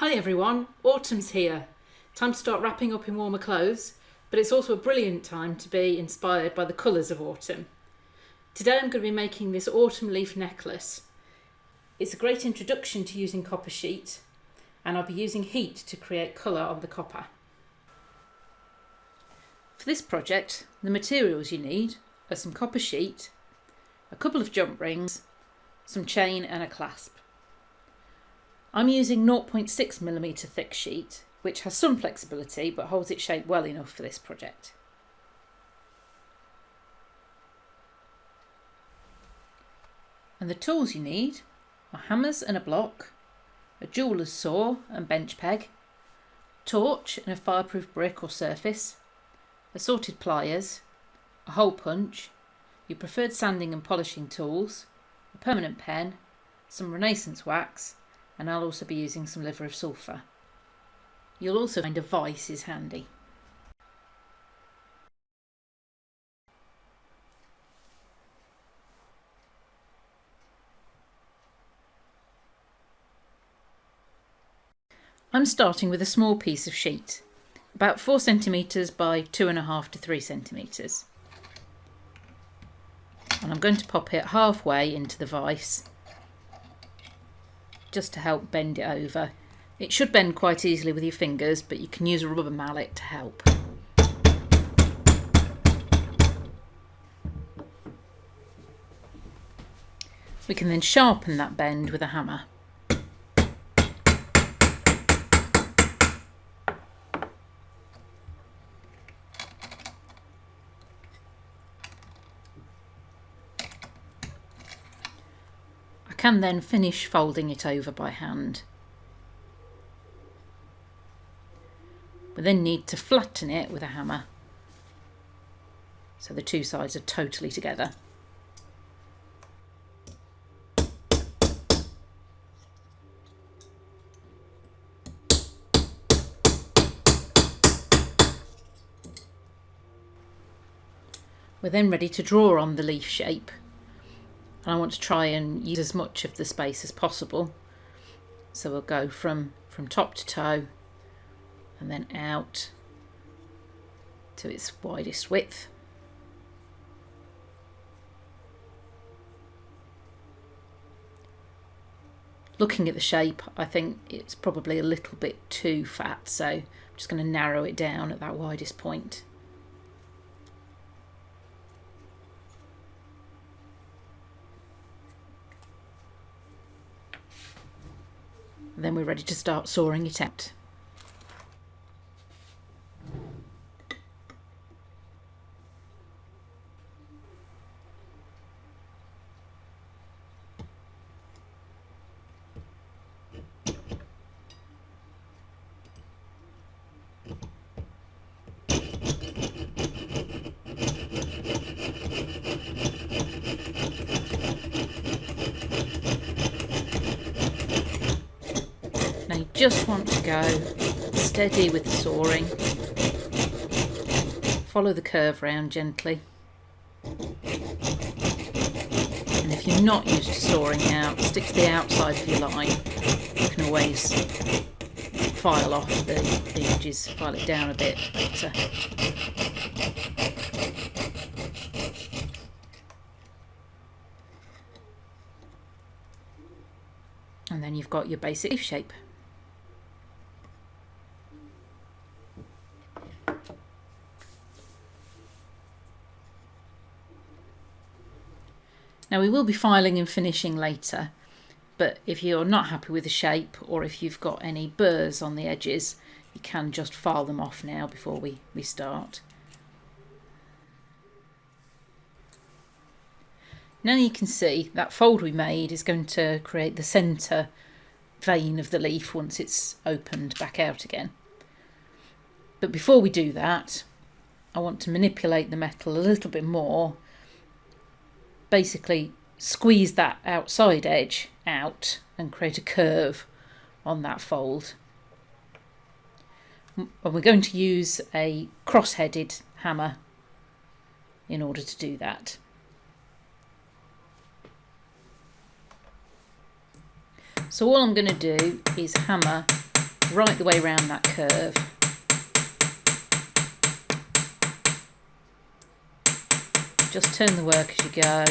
Hi everyone, autumn's here. Time to start wrapping up in warmer clothes, but it's also a brilliant time to be inspired by the colours of autumn. Today I'm going to be making this autumn leaf necklace. It's a great introduction to using copper sheet, and I'll be using heat to create colour on the copper. For this project, the materials you need are some copper sheet, a couple of jump rings, some chain and a clasp. I'm using 0.6mm thick sheet, which has some flexibility but holds its shape well enough for this project. And the tools you need are hammers and a block, a jeweller's saw and bench peg, torch and a fireproof brick or surface, assorted pliers, a hole punch, your preferred sanding and polishing tools, a permanent pen, some Renaissance wax, and I'll also be using some liver of sulphur. You'll also find a vice is handy. I'm starting with a small piece of sheet, about 4 centimetres by 2.5 to 3 centimetres. And I'm going to pop it halfway into the vice, just to help bend it over. It should bend quite easily with your fingers, but you can use a rubber mallet to help. We can then sharpen that bend with a hammer. I can then finish folding it over by hand. We then need to flatten it with a hammer so the two sides are totally together. We're then ready to draw on the leaf shape. And I want to try and use as much of the space as possible. So we'll go from top to toe and then out to its widest width. Looking at the shape, I think it's probably a little bit too fat, so I'm just going to narrow it down at that widest point. And then we're ready to start sawing it out. Now you just want to go steady with the sawing. Follow the curve round gently. And if you're not used to sawing out, stick to the outside of your line. You can always file off the edges, file it down a bit later. And then you've got your basic leaf shape. Now we will be filing and finishing later, but if you're not happy with the shape or if you've got any burrs on the edges, you can just file them off now before we start. Now you can see that fold we made is going to create the centre vein of the leaf once it's opened back out again. But before we do that, I want to manipulate the metal a little bit more. Basically squeeze that outside edge out and create a curve on that fold. And we're going to use a cross-headed hammer in order to do that. So all I'm going to do is hammer right the way around that curve. Just turn the work as you go.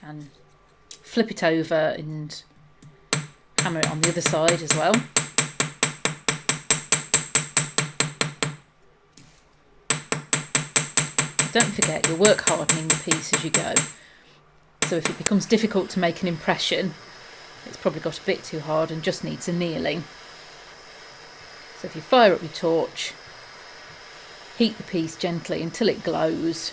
And flip it over and hammer it on the other side as well. Don't forget, you'll work hardening the piece as you go. So if it becomes difficult to make an impression, it's probably got a bit too hard and just needs annealing. So if you fire up your torch, heat the piece gently until it glows.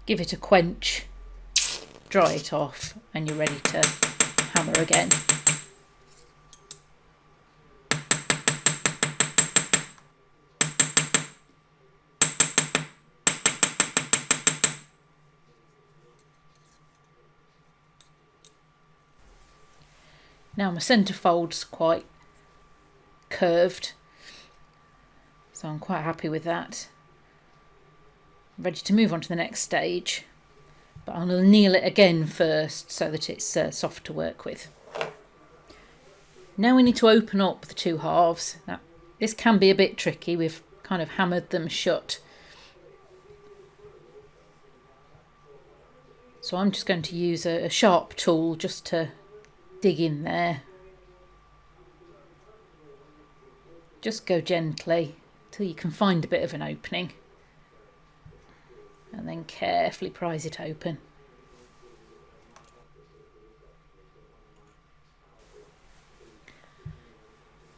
Give it a quench, dry it off, and you're ready to hammer again. Now my centre fold's quite curved, so I'm quite happy with that. Ready to move on to the next stage, but I'll anneal it again first so that it's soft to work with. Now we need to open up the two halves. Now, this can be a bit tricky, we've kind of hammered them shut. So I'm just going to use a sharp tool just to dig in there. Just go gently till you can find a bit of an opening. And then carefully prise it open.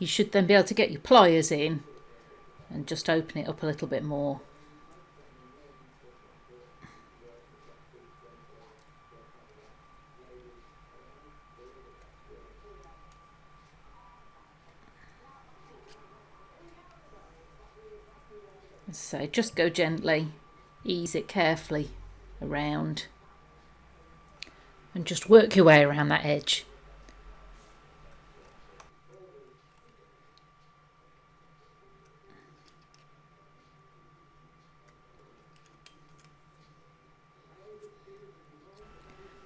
You should then be able to get your pliers in and just open it up a little bit more. So just go gently. Ease it carefully around and just work your way around that edge.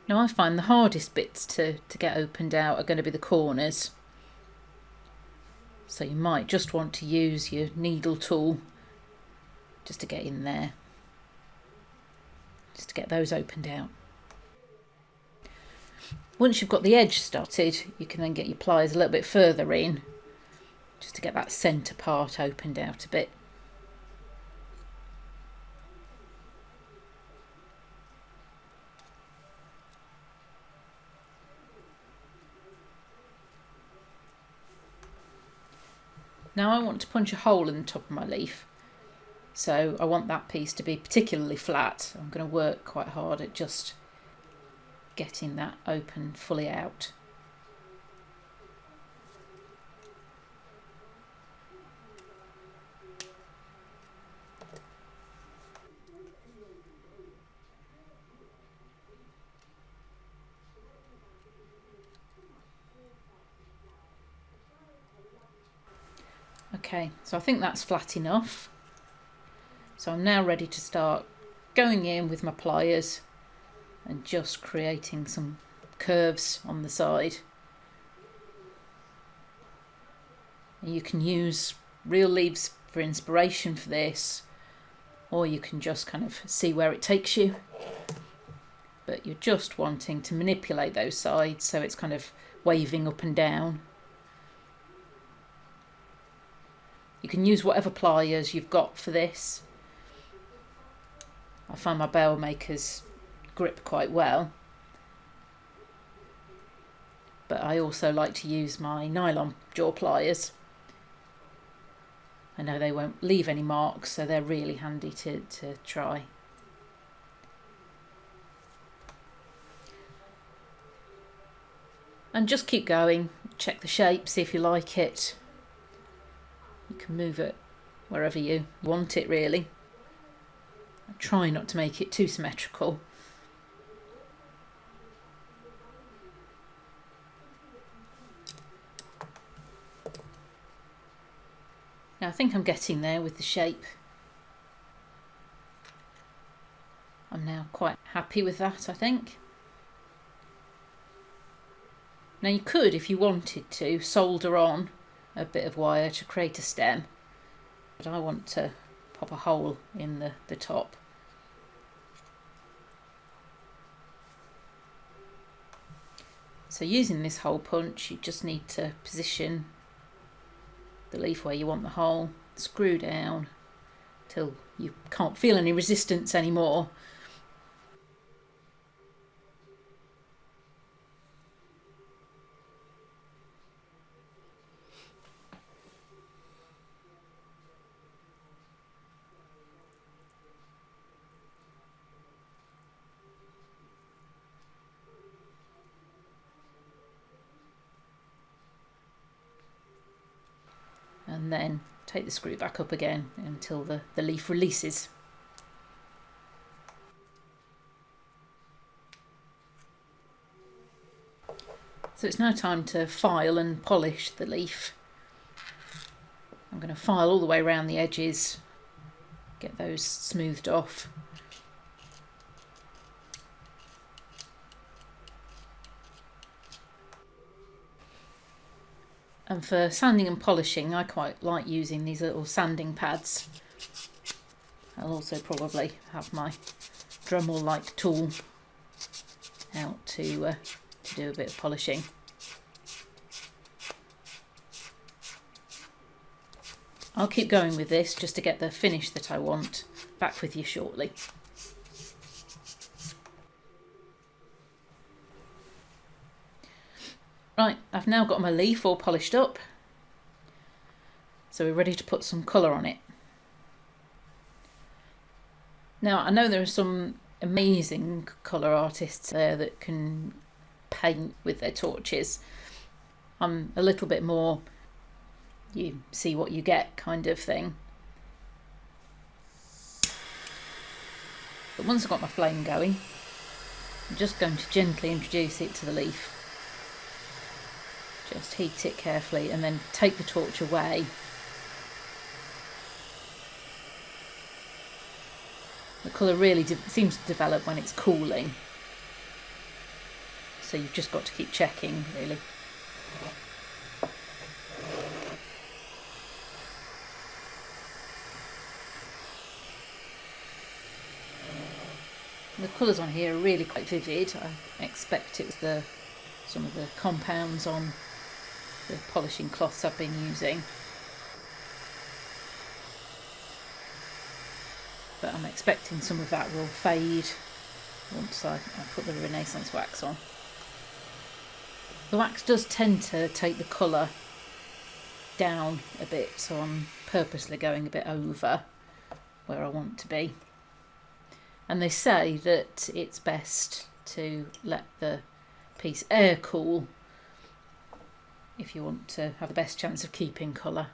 Now I find the hardest bits to get opened out are going to be the corners. So you might just want to use your needle tool just to get in there. Just to get those opened out. Once you've got the edge started, you can then get your pliers a little bit further in, just to get that centre part opened out a bit. Now I want to punch a hole in the top of my leaf. So I want that piece to be particularly flat. I'm going to work quite hard at just getting that open fully out. Okay, so I think that's flat enough. So I'm now ready to start going in with my pliers and just creating some curves on the side. And you can use real leaves for inspiration for this, or you can just kind of see where it takes you. But you're just wanting to manipulate those sides so it's kind of waving up and down. You can use whatever pliers you've got for this. I find my bell makers grip quite well, but I also like to use my nylon jaw pliers. I know they won't leave any marks, so they're really handy to try. And just keep going, check the shape, see if you like it. You can move it wherever you want it really. I try not to make it too symmetrical. Now I think I'm getting there with the shape. I'm now quite happy with that, I think. Now you could, if you wanted to, solder on a bit of wire to create a stem, but I want to pop a hole in the top. So using this hole punch, you just need to position the leaf where you want the hole, screw down till you can't feel any resistance anymore. And then take the screw back up again until the leaf releases. So it's now time to file and polish the leaf. I'm going to file all the way around the edges, get those smoothed off. And for sanding and polishing, I quite like using these little sanding pads. I'll also probably have my Dremel-like tool out to do a bit of polishing. I'll keep going with this just to get the finish that I want. Back with you shortly. Right, I've now got my leaf all polished up, so we're ready to put some colour on it. Now I know there are some amazing colour artists there that can paint with their torches. I'm a little bit more you see what you get kind of thing. But once I've got my flame going, I'm just going to gently introduce it to the leaf. Just heat it carefully and then take the torch away. The colour really seems to develop when it's cooling, so you've just got to keep checking really. The colours on here are really quite vivid. I expect it was some of the compounds on the polishing cloths I've been using. But I'm expecting some of that will fade once I put the Renaissance wax on. The wax does tend to take the colour down a bit, so I'm purposely going a bit over where I want to be. And they say that it's best to let the piece air cool if you want to have the best chance of keeping colour.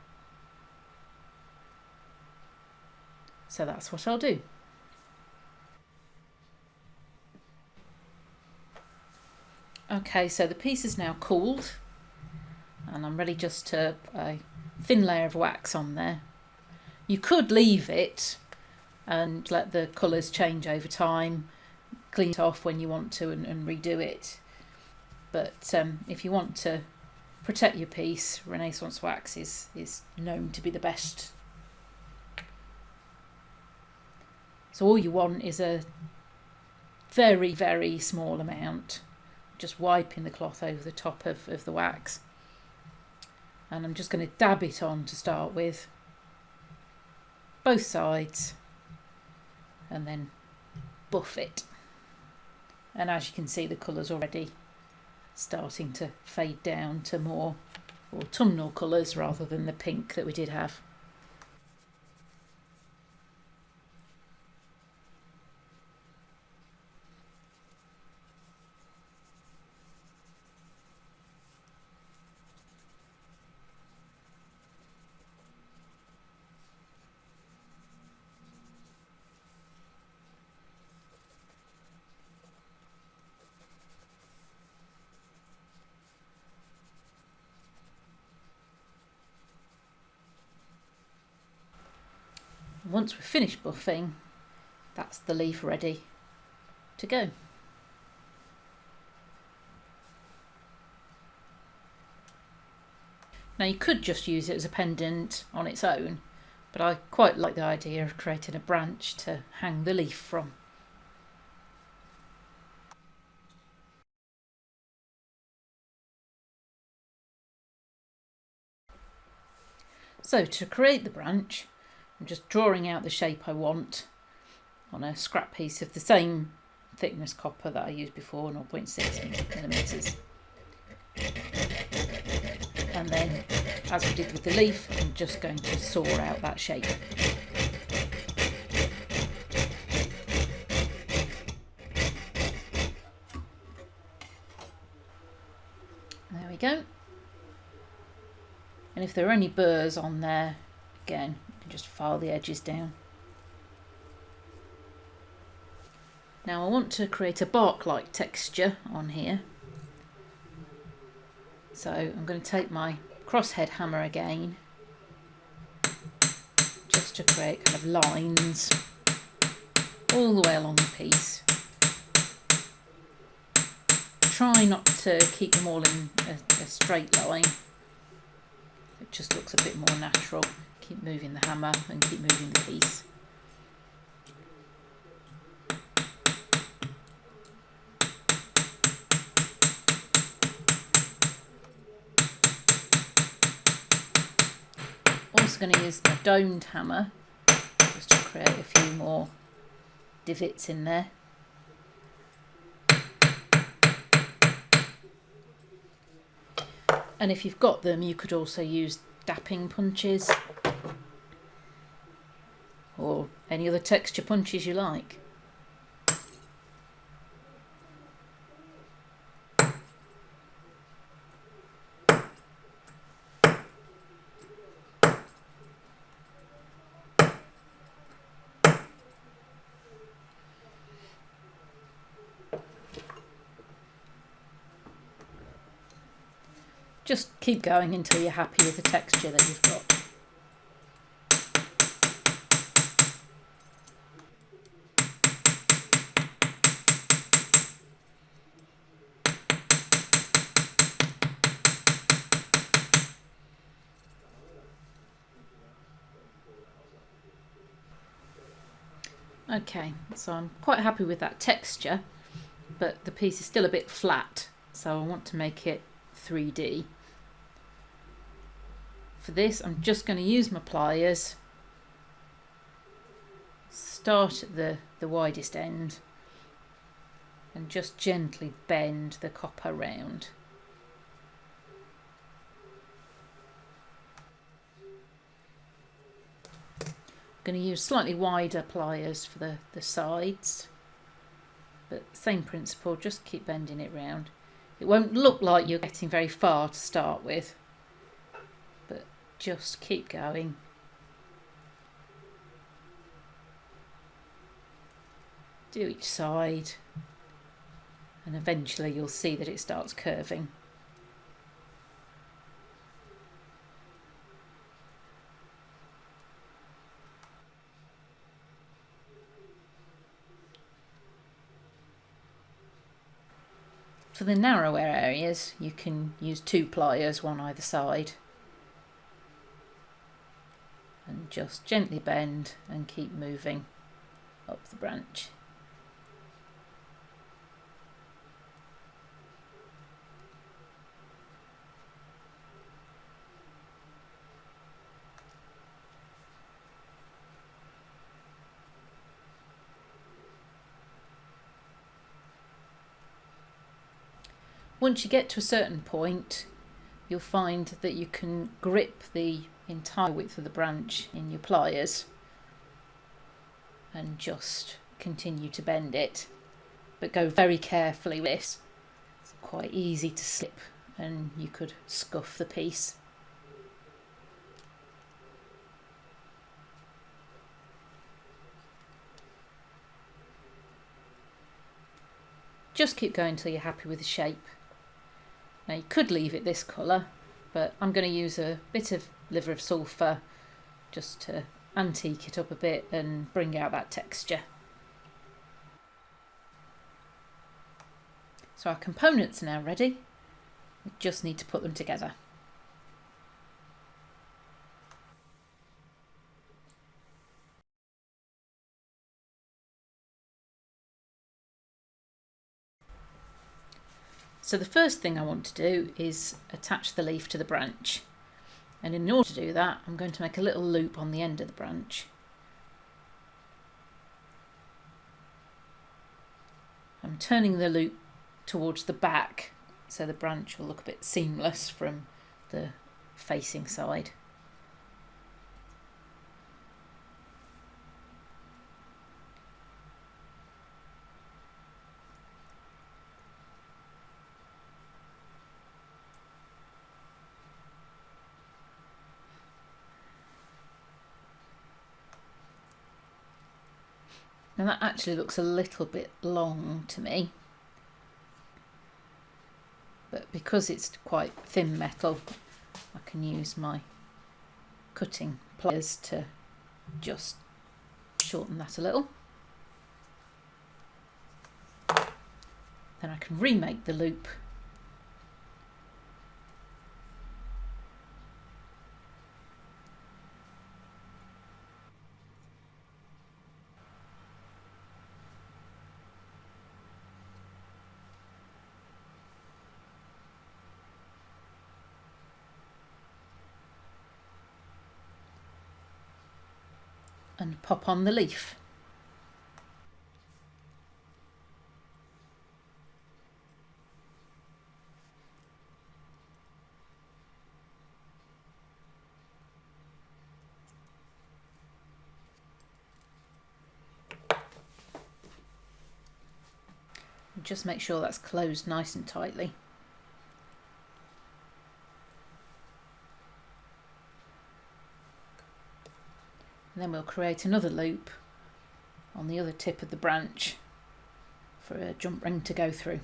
So that's what I'll do. Okay, so the piece is now cooled and I'm ready just to put a thin layer of wax on there. You could leave it and let the colours change over time, clean it off when you want to and redo it. But if you want to protect your piece, Renaissance wax is known to be the best. So all you want is a very, very small amount, just wiping the cloth over the top of the wax. And I'm just going to dab it on to start with, both sides, and then buff it. And as you can see, the colour's already starting to fade down to more autumnal colours rather than the pink that we did have. Once we've finished buffing, that's the leaf ready to go. Now you could just use it as a pendant on its own, but I quite like the idea of creating a branch to hang the leaf from. So to create the branch, I'm just drawing out the shape I want on a scrap piece of the same thickness copper that I used before, 0.6 millimetres. And then, as we did with the leaf, I'm just going to saw out that shape. There we go. And if there are any burrs on there, again, you can just file the edges down. Now I want to create a bark-like texture on here. So I'm going to take my crosshead hammer again, just to create kind of lines all the way along the piece. Try not to keep them all in a straight line. It just looks a bit more natural. Keep moving the hammer and keep moving the piece. Also going to use a domed hammer just to create a few more divots in there. And if you've got them, you could also use dapping punches or any other texture punches you like. Just keep going until you're happy with the texture that you've got. Okay, so I'm quite happy with that texture, but the piece is still a bit flat, so I want to make it 3D. For this, I'm just going to use my pliers, start at the widest end, and just gently bend the copper round. I'm going to use slightly wider pliers for the sides, but same principle, just keep bending it round. It won't look like you're getting very far to start with, but just keep going. Do each side, and eventually you'll see that it starts curving. For the narrower areas, you can use 2 pliers, one either side, and just gently bend and keep moving up the branch. Once you get to a certain point, you'll find that you can grip the entire width of the branch in your pliers and just continue to bend it, but go very carefully with this. It's quite easy to slip and you could scuff the piece. Just keep going until you're happy with the shape. Now you could leave it this colour, but I'm going to use a bit of liver of sulphur just to antique it up a bit and bring out that texture. So our components are now ready. We just need to put them together. So the first thing I want to do is attach the leaf to the branch. And in order to do that, I'm going to make a little loop on the end of the branch. I'm turning the loop towards the back so the branch will look a bit seamless from the facing side. Now that actually looks a little bit long to me, but because it's quite thin metal, I can use my cutting pliers to just shorten that a little. Then I can remake the loop . And pop on the leaf. Just make sure that's closed nice and tightly. And then we'll create another loop on the other tip of the branch for a jump ring to go through.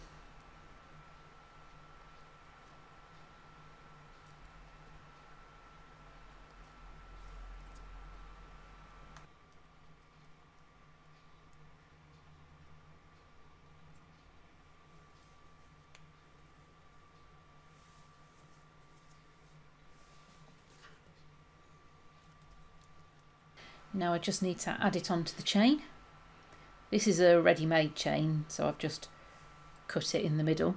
Now I just need to add it onto the chain. This is a ready-made chain, so I've just cut it in the middle.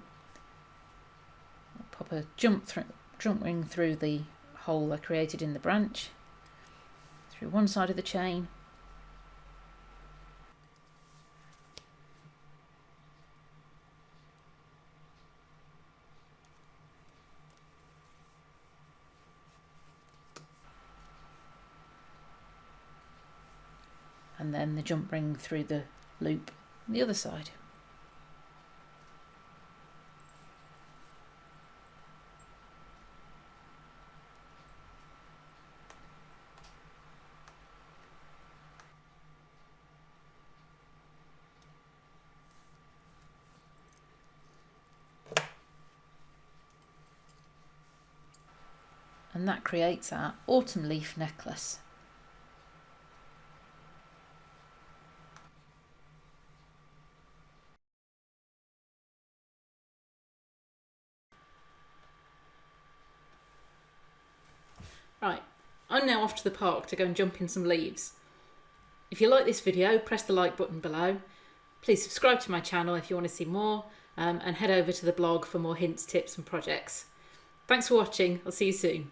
I'll pop a jump ring through the hole I created in the branch, through one side of the chain, and then the jump ring through the loop on the other side. And that creates our autumn leaf necklace. Right, I'm now off to the park to go and jump in some leaves. If you like this video, press the like button below. Please subscribe to my channel if you want to see more, and head over to the blog for more hints, tips and projects. Thanks for watching. I'll see you soon.